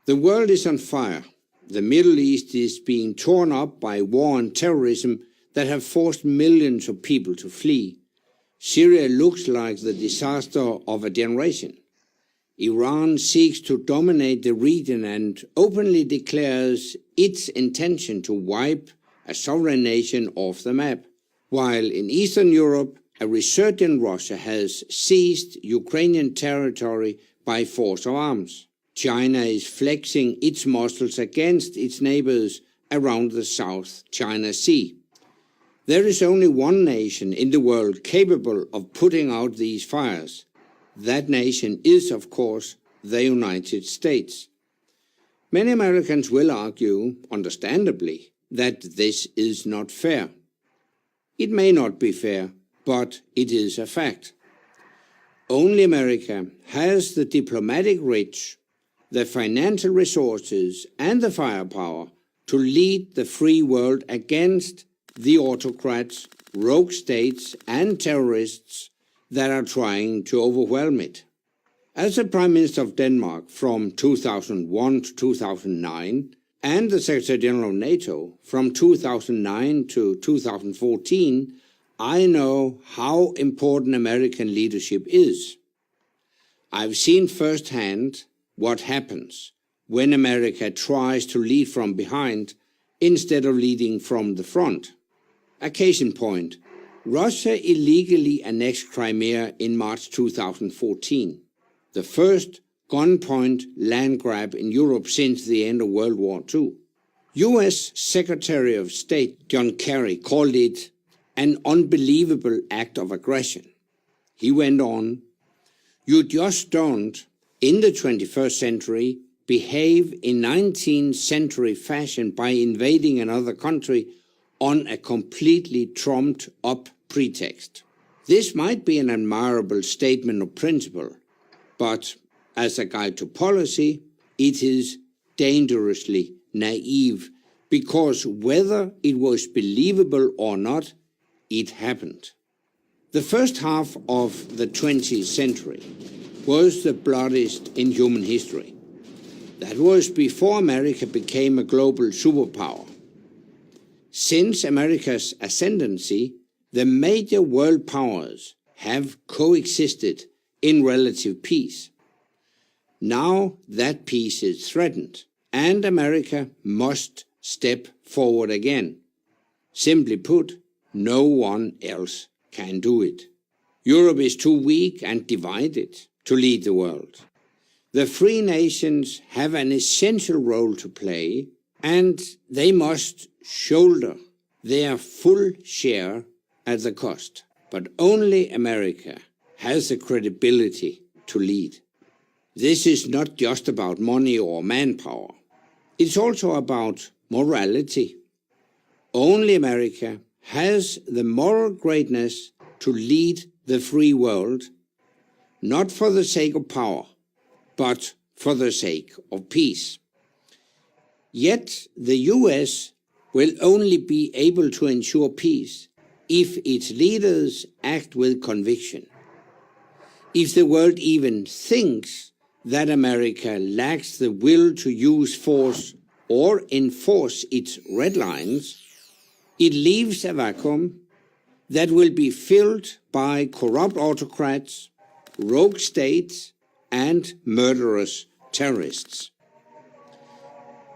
The world is on fire. The Middle East is being torn up by war and terrorism that have forced millions of people to flee. Syria looks like the disaster of a generation. Iran seeks to dominate the region and openly declares its intention to wipe a sovereign nation off the map, while in Eastern Europe, a resurgent Russia has seized Ukrainian territory by force of arms. China is flexing its muscles against its neighbors around the South China Sea. There is only one nation in the world capable of putting out these fires. That nation is, of course, the United States. Many Americans will argue, understandably, that this is not fair. It may not be fair, but it is a fact. Only America has the diplomatic reach, the financial resources, and the firepower to lead the free world against the autocrats, rogue states, and terrorists that are trying to overwhelm it. As the Prime Minister of Denmark from 2001 to 2009, and the Secretary General of NATO from 2009 to 2014, I know how important American leadership is. I've seen firsthand what happens when America tries to lead from behind instead of leading from the front. A case in point, Russia illegally annexed Crimea in March 2014, the first gunpoint land grab in Europe since the end of World War II. US Secretary of State John Kerry called it an unbelievable act of aggression. He went on, "You just don't, in the 21st century, behave in 19th century fashion by invading another country on a completely trumped up pretext." This might be an admirable statement of principle, but as a guide to policy, it is dangerously naive, because whether it was believable or not, it happened. The first half of the 20th century was the bloodiest in human history. That was before America became a global superpower. Since America's ascendancy, the major world powers have coexisted in relative peace. Now that peace is threatened, and America must step forward again. Simply put, no one else can do it. Europe is too weak and divided to lead the world. The free nations have an essential role to play, and they must shoulder their full share at the cost. But only America has the credibility to lead. This is not just about money or manpower. It's also about morality. Only America has the moral greatness to lead the free world, not for the sake of power, but for the sake of peace. Yet the US will only be able to ensure peace if its leaders act with conviction. If the world even thinks that America lacks the will to use force or enforce its red lines, it leaves a vacuum that will be filled by corrupt autocrats, rogue states, and murderous terrorists.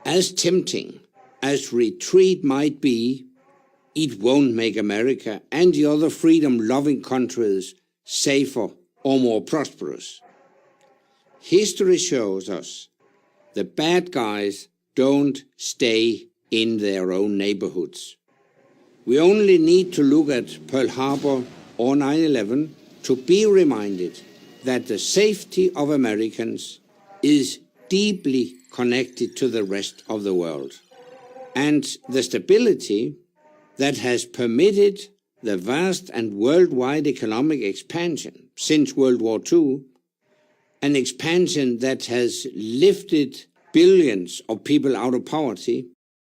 As tempting as retreat might be, it won't make America and the other freedom-loving countries safer or more prosperous. History shows us the bad guys don't stay in their own neighborhoods. We only need to look at Pearl Harbor or 9/11 to be reminded that the safety of Americans is deeply connected to the rest of the world. And the stability that has permitted the vast and worldwide economic expansion since World War II, an expansion that has lifted billions of people out of poverty,